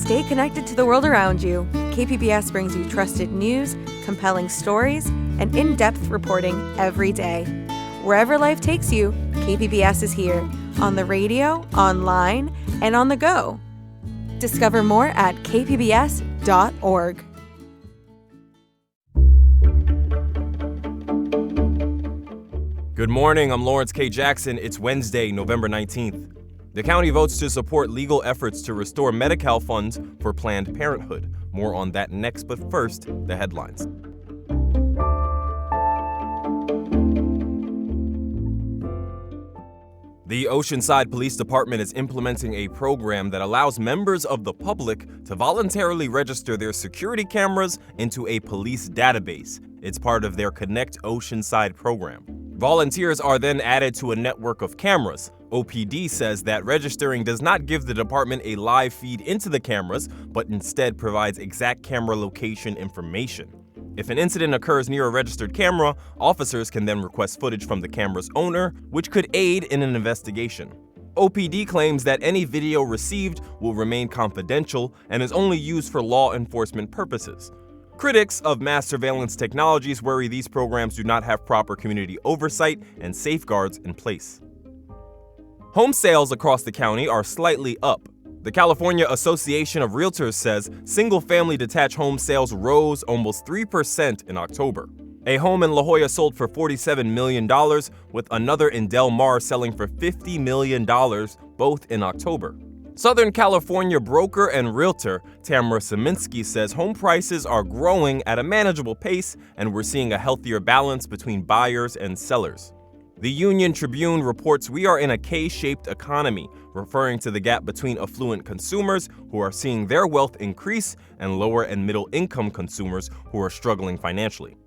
Stay connected to the world around you. KPBS brings you trusted news, compelling stories, and in-depth reporting every day. Wherever life takes you, KPBS is here, on the radio, online, and on the go. Discover more at kpbs.org. Good morning, I'm Lawrence K. Jackson. It's Wednesday, November 19th. The county votes to support legal efforts to restore Medi-Cal funds for Planned Parenthood. More on that next, but first, the headlines. The Oceanside Police Department is implementing a program that allows members of the public to voluntarily register their security cameras into a police database. It's part of their Connect Oceanside program. Volunteers are then added to a network of cameras. OPD says that registering does not give the department a live feed into the cameras, but instead provides exact camera location information. If an incident occurs near a registered camera, officers can then request footage from the camera's owner, which could aid in an investigation. OPD claims that any video received will remain confidential and is only used for law enforcement purposes. Critics of mass surveillance technologies worry these programs do not have proper community oversight and safeguards in place. Home sales across the county are slightly up. The California Association of Realtors says single-family detached home sales rose almost 3% in October. A home in La Jolla sold for $47 million, with another in Del Mar selling for $50 million, both in October. Southern California broker and realtor Tamara Saminsky says home prices are growing at a manageable pace, and we're seeing a healthier balance between buyers and sellers. The Union Tribune reports we are in a K-shaped economy, referring to the gap between affluent consumers who are seeing their wealth increase and lower and middle income consumers who are struggling financially.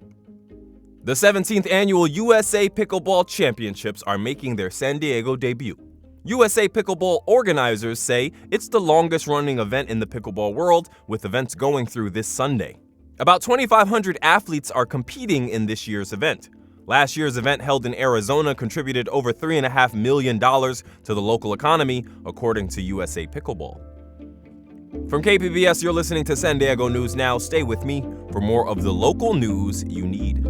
The 17th annual USA Pickleball Championships are making their San Diego debut. USA Pickleball organizers say it's the longest-running event in the pickleball world, with events going through this Sunday. About 2,500 athletes are competing in this year's event. Last year's event held in Arizona contributed over $3.5 million to the local economy, according to USA Pickleball. From KPBS, you're listening to San Diego News Now. Stay with me for more of the local news you need.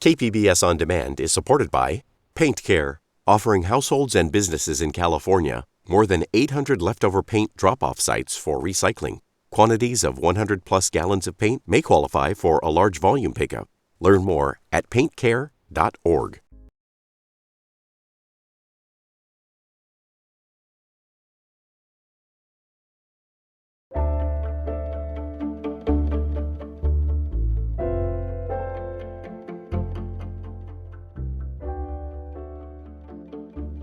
KPBS On Demand is supported by Paint Care, offering households and businesses in California more than 800 leftover paint drop-off sites for recycling. Quantities of 100-plus gallons of paint may qualify for a large volume pickup. Learn more at paintcare.org.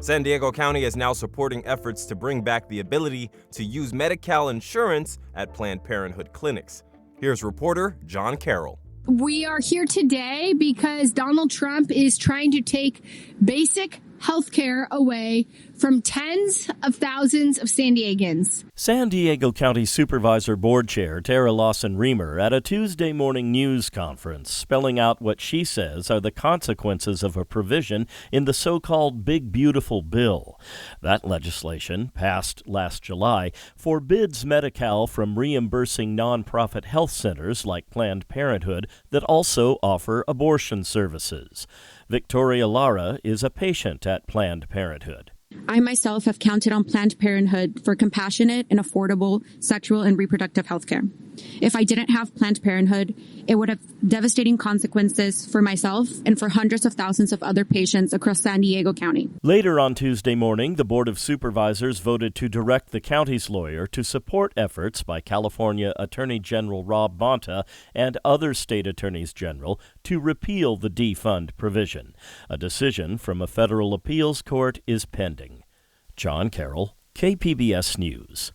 San Diego County is now supporting efforts to bring back the ability to use Medi-Cal insurance at Planned Parenthood clinics. Here's reporter John Carroll. We are here today because Donald Trump is trying to take basic health care away from tens of thousands of San Diegans. San Diego County Supervisor Board Chair Lawson-Remer at a Tuesday morning news conference, spelling out what she says are the consequences of a provision in the so-called Big Beautiful Bill. That legislation, passed last July, forbids Medi-Cal from reimbursing nonprofit health centers like Planned Parenthood that also offer abortion services. Victoria Lara is a patient at Planned Parenthood. I myself have counted on Planned Parenthood for compassionate and affordable sexual and reproductive health care. If I didn't have Planned Parenthood, it would have devastating consequences for myself and for hundreds of thousands of other patients across San Diego County. Later on Tuesday morning, the Board of Supervisors voted to direct the county's lawyer to support efforts by California Attorney General Rob Bonta and other state attorneys general to repeal the defund provision. A decision from a federal appeals court is pending. John Carroll, KPBS News.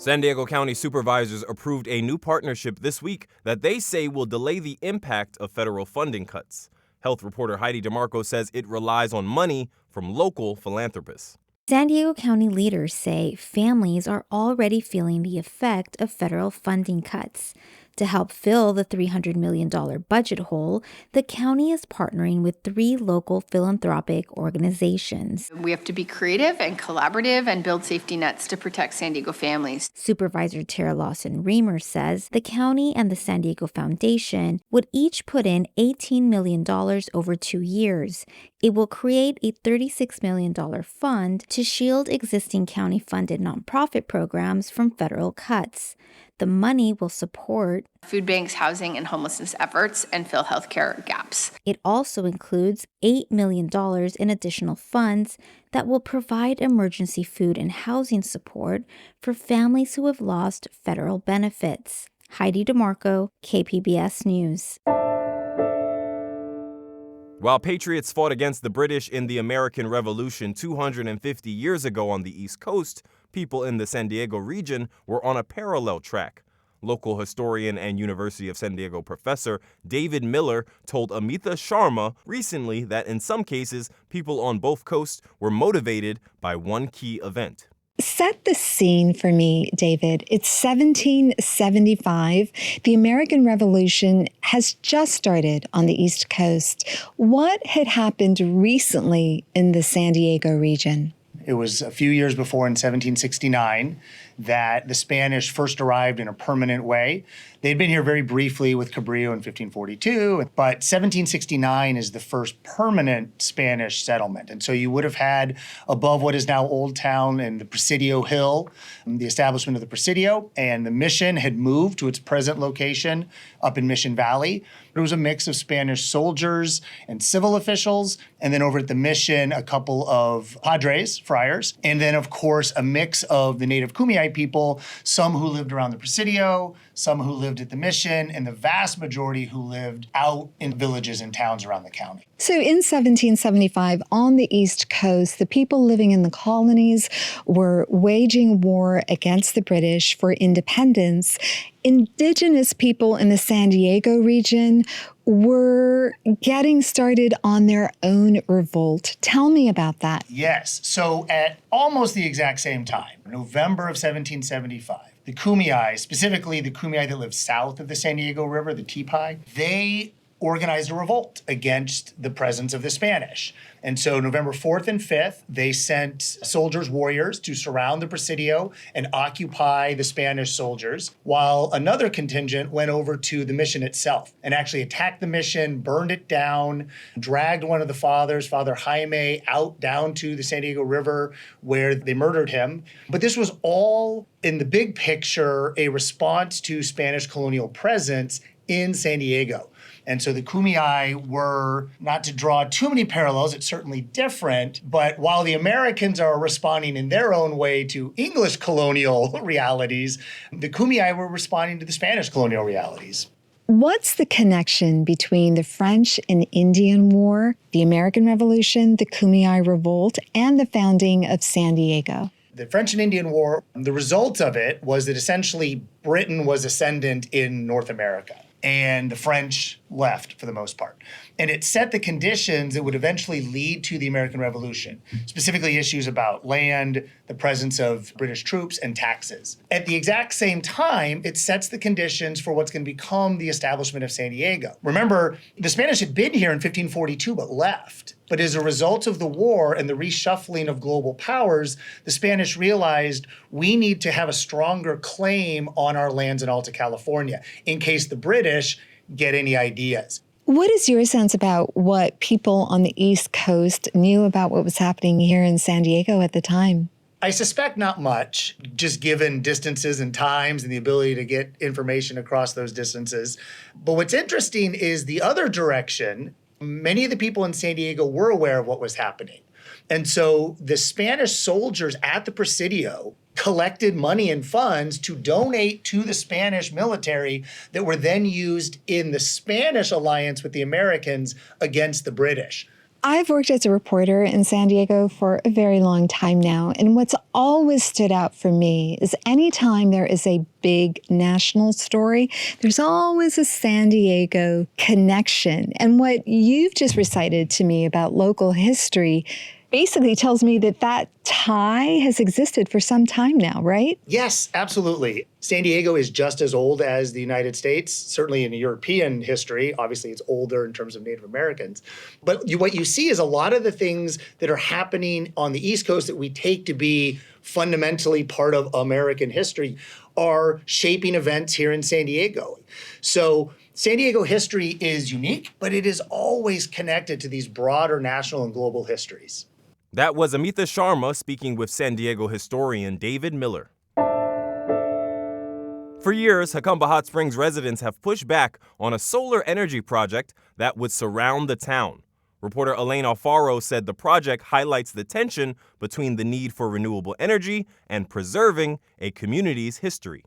San Diego County supervisors approved a new partnership this week that they say will delay the impact of federal funding cuts. Health reporter Heidi DeMarco says it relies on money from local philanthropists. San Diego County leaders say families are already feeling the effect of federal funding cuts. To help fill the $300 million budget hole, the county is partnering with 3 local philanthropic organizations. We have to be creative and collaborative and build safety nets to protect San Diego families. Supervisor Chair Lawson-Remer says the county and the San Diego Foundation would each put in $18 million over 2 years. It will create a $36 million fund to shield existing county-funded nonprofit programs from federal cuts. The money will support food banks, housing, and homelessness efforts and fill healthcare gaps. It also includes $8 million in additional funds that will provide emergency food and housing support for families who have lost federal benefits. Heidi DeMarco, KPBS News. While patriots fought against the British in the American Revolution 250 years ago on the East Coast, people in the San Diego region were on a parallel track. Local historian and University of San Diego professor David Miller told Amita Sharma recently that in some cases, people on both coasts were motivated by one key event. Set the scene for me, David. It's 1775. The American Revolution has just started on the East Coast. What had happened recently in the San Diego region? It was a few years before, in 1769, that the Spanish first arrived in a permanent way. They'd been here very briefly with Cabrillo in 1542, but 1769 is the first permanent Spanish settlement. And so you would have had above what is now Old Town and the Presidio Hill, the establishment of the Presidio, and the mission had moved to its present location up in Mission Valley. It was a mix of Spanish soldiers and civil officials, and then over at the mission, a couple of padres, friars, and then, of course, a mix of the native Kumeyaay people, some who lived around the Presidio, some who lived at the mission, and the vast majority who lived out in villages and towns around the county. So in 1775, on the East Coast, the people living in the colonies were waging war against the British for independence. Indigenous people in the San Diego region were getting started on their own revolt. Tell me about that. Yes. So at almost the exact same time, November of 1775, the Kumeyaay, specifically the Kumeyaay that lived south of the San Diego River, the Tipai, they organized a revolt against the presence of the Spanish. And so November 4th and 5th, they sent soldiers, warriors, to surround the Presidio and occupy the Spanish soldiers, while another contingent went over to the mission itself and actually attacked the mission, burned it down, dragged one of the fathers, Father Jaime, out down to the San Diego River where they murdered him. But this was all, in the big picture, a response to Spanish colonial presence in San Diego. And so the Kumeyaay were, not to draw too many parallels, it's certainly different, but while the Americans are responding in their own way to English colonial realities, the Kumeyaay were responding to the Spanish colonial realities. What's the connection between the French and Indian War, the American Revolution, the Kumeyaay Revolt, and the founding of San Diego? The French and Indian War, the result of it was that essentially Britain was ascendant in North America, and the French left for the most part. And it set the conditions that would eventually lead to the American Revolution, specifically issues about land, the presence of British troops, and taxes. At the exact same time, it sets the conditions for what's going to become the establishment of San Diego. Remember, the Spanish had been here in 1542 but left. But as a result of the war and the reshuffling of global powers, the Spanish realized we need to have a stronger claim on our lands in Alta California in case the British get any ideas. What is your sense about what people on the East Coast knew about what was happening here in San Diego at the time? I suspect not much, just given distances and times and the ability to get information across those distances. But what's interesting is the other direction. Many of the people in San Diego were aware of what was happening. And so the Spanish soldiers at the Presidio collected money and funds to donate to the Spanish military that were then used in the Spanish alliance with the Americans against the British. I've worked as a reporter in San Diego for a very long time now, and what's always stood out for me is anytime there is a big national story, there's always a San Diego connection. And what you've just recited to me about local history basically tells me that that tie has existed for some time now, right? Yes, absolutely. San Diego is just as old as the United States, certainly in European history. Obviously, it's older in terms of Native Americans. But what you see is a lot of the things that are happening on the East Coast that we take to be fundamentally part of American history are shaping events here in San Diego. So San Diego history is unique, but it is always connected to these broader national and global histories. That was Amita Sharma speaking with San Diego historian David Miller. For years, Jacumba Hot Springs residents have pushed back on a solar energy project that would surround the town. Reporter Elaine Alfaro said the project highlights the tension between the need for renewable energy and preserving a community's history.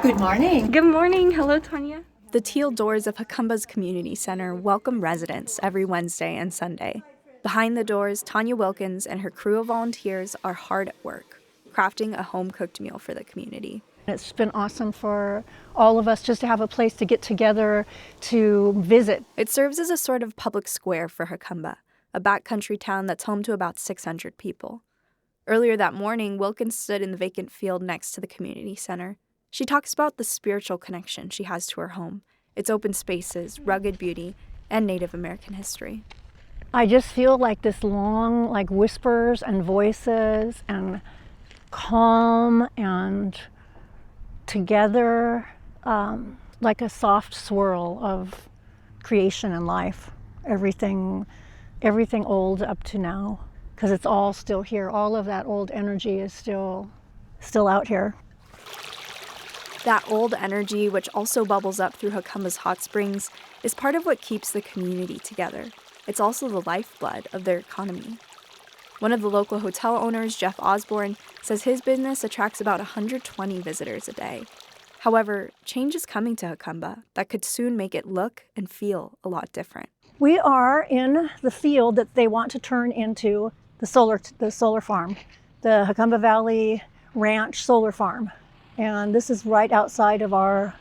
Good morning. Good morning. Hello, Tanya. The teal doors of Jacumba's Community Center welcome residents every Wednesday and Sunday. Behind the doors, Tanya Wilkins and her crew of volunteers are hard at work, crafting a home-cooked meal for the community. It's been awesome for all of us just to have a place to get together to visit. It serves as a sort of public square for Jacumba, a backcountry town that's home to about 600 people. Earlier that morning, Wilkins stood in the vacant field next to the community center. She talks about the spiritual connection she has to her home, its open spaces, rugged beauty, and Native American history. I just feel like this long, like whispers and voices and calm and together, like a soft swirl of creation and life. Everything old up to now, because it's all still here. All of that old energy is still out here. That old energy, which also bubbles up through Jacumba's hot springs, is part of what keeps the community together. It's also the lifeblood of their economy. One of the local hotel owners, Jeff Osborne, says his business attracts about 120 visitors a day. However, change is coming to Jacumba that could soon make it look and feel a lot different. We are in the field that they want to turn into the solar farm, the Jacumba Valley Ranch Solar Farm. And this is right outside of our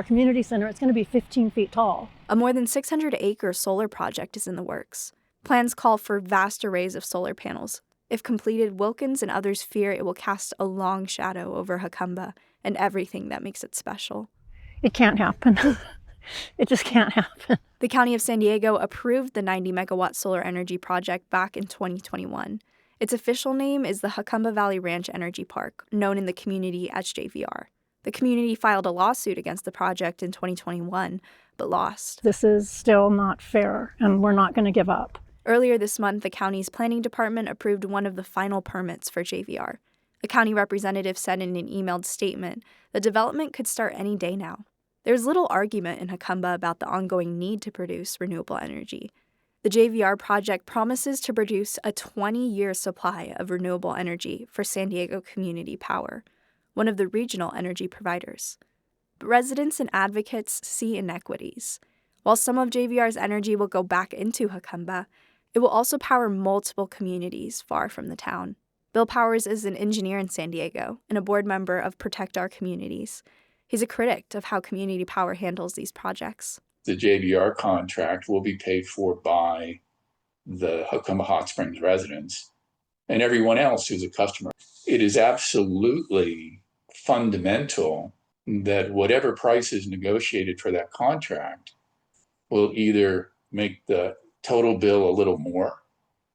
community center. It's going to be 15 feet tall. A more than 600-acre solar project is in the works. Plans call for vast arrays of solar panels. If completed, Wilkins and others fear it will cast a long shadow over Jacumba and everything that makes it special. It can't happen. It just can't happen. The County of San Diego approved the 90-megawatt solar energy project back in 2021. Its official name is the Jacumba Valley Ranch Energy Park, known in the community as JVR. The community filed a lawsuit against the project in 2021, but lost. This is still not fair, and we're not going to give up. Earlier this month, the county's planning department approved one of the final permits for JVR. A county representative said in an emailed statement the development could start any day now. There's little argument in Jacumba about the ongoing need to produce renewable energy. The JVR project promises to produce a 20-year supply of renewable energy for San Diego Community Power, one of the regional energy providers. But residents and advocates see inequities. While some of JVR's energy will go back into Jacumba, it will also power multiple communities far from the town. Bill Powers is an engineer in San Diego and a board member of Protect Our Communities. He's a critic of how community power handles these projects. The JVR contract will be paid for by the Jacumba Hot Springs residents and everyone else who's a customer. It is absolutely fundamental that whatever price is negotiated for that contract will either make the total bill a little more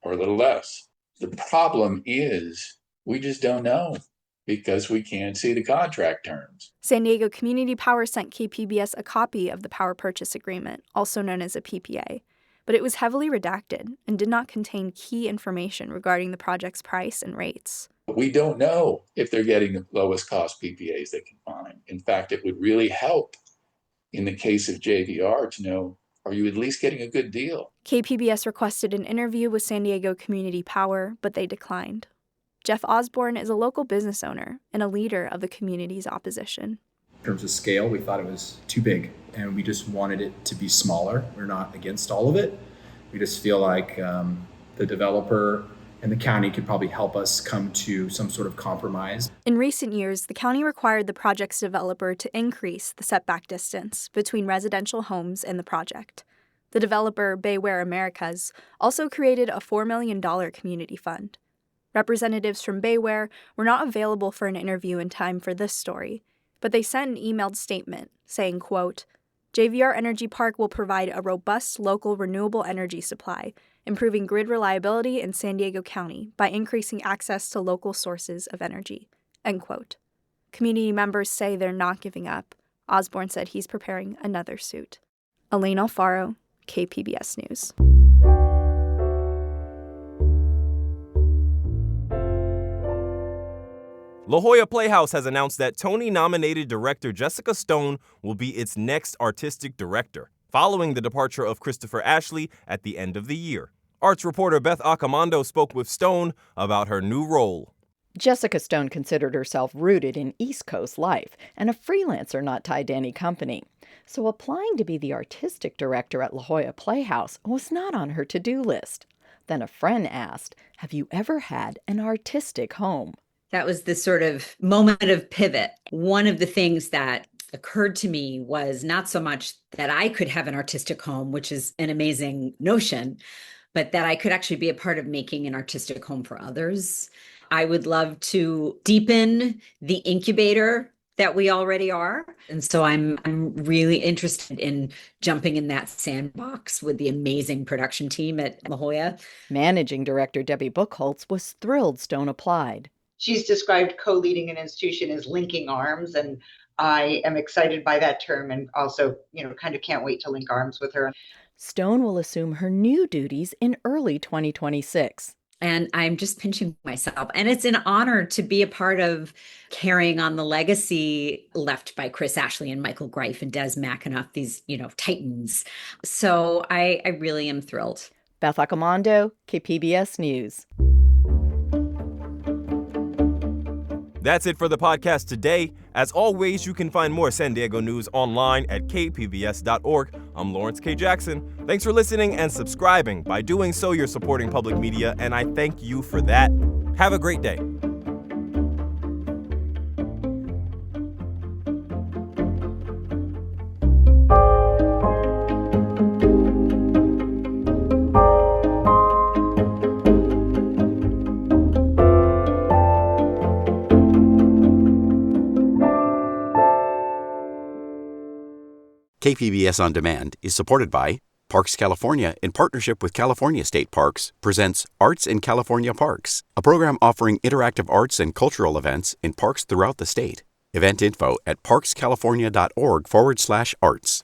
or a little less. The problem is we just don't know because we can't see the contract terms. San Diego Community Power sent KPBS a copy of the power purchase agreement, also known as a PPA, but it was heavily redacted and did not contain key information regarding the project's price and rates. We don't know if they're getting the lowest cost PPAs they can find. In fact, it would really help in the case of JVR to know, are you at least getting a good deal? KPBS requested an interview with San Diego Community Power, but they declined. Jeff Osborne is a local business owner and a leader of the community's opposition. In terms of scale, we thought it was too big and we just wanted it to be smaller. We're not against all of it. We just feel like the developer and the county could probably help us come to some sort of compromise. In recent years, the county required the project's developer to increase the setback distance between residential homes and the project. The developer, Bayware Americas, also created a $4 million community fund. Representatives from Bayware were not available for an interview in time for this story, but they sent an emailed statement saying, quote, JVR Energy Park will provide a robust local renewable energy supply, improving grid reliability in San Diego County by increasing access to local sources of energy, end quote. Community members say they're not giving up. Osborne said he's preparing another suit. Elaine Alfaro, KPBS News. La Jolla Playhouse has announced that Tony-nominated director Jessica Stone will be its next artistic director, following the departure of Christopher Ashley at the end of the year. Arts reporter Beth Accomando spoke with Stone about her new role. Jessica Stone considered herself rooted in East Coast life and a freelancer not tied to any company. So applying to be the artistic director at La Jolla Playhouse was not on her to-do list. Then a friend asked, "Have you ever had an artistic home?" That was the sort of moment of pivot. One of the things that occurred to me was not so much that I could have an artistic home, which is an amazing notion, but that I could actually be a part of making an artistic home for others. I would love to deepen the incubator that we already are. And so I'm really interested in jumping in that sandbox with the amazing production team at La Jolla. Managing director Debbie Buchholz was thrilled Stone applied. She's described co-leading an institution as linking arms, and I am excited by that term and also, kind of can't wait to link arms with her. Stone will assume her new duties in early 2026. And I'm just pinching myself. And it's an honor to be a part of carrying on the legacy left by Chris Ashley and Michael Greif and Des McAnuff, these, titans. So I really am thrilled. Beth Accomando, KPBS News. That's it for the podcast today. As always, you can find more San Diego news online at kpbs.org. I'm Lawrence K. Jackson. Thanks for listening and subscribing. By doing so, you're supporting public media, and I thank you for that. Have a great day. KPBS On Demand is supported by Parks California in partnership with California State Parks presents Arts in California Parks, a program offering interactive arts and cultural events in parks throughout the state. Event info at parkscalifornia.org/arts.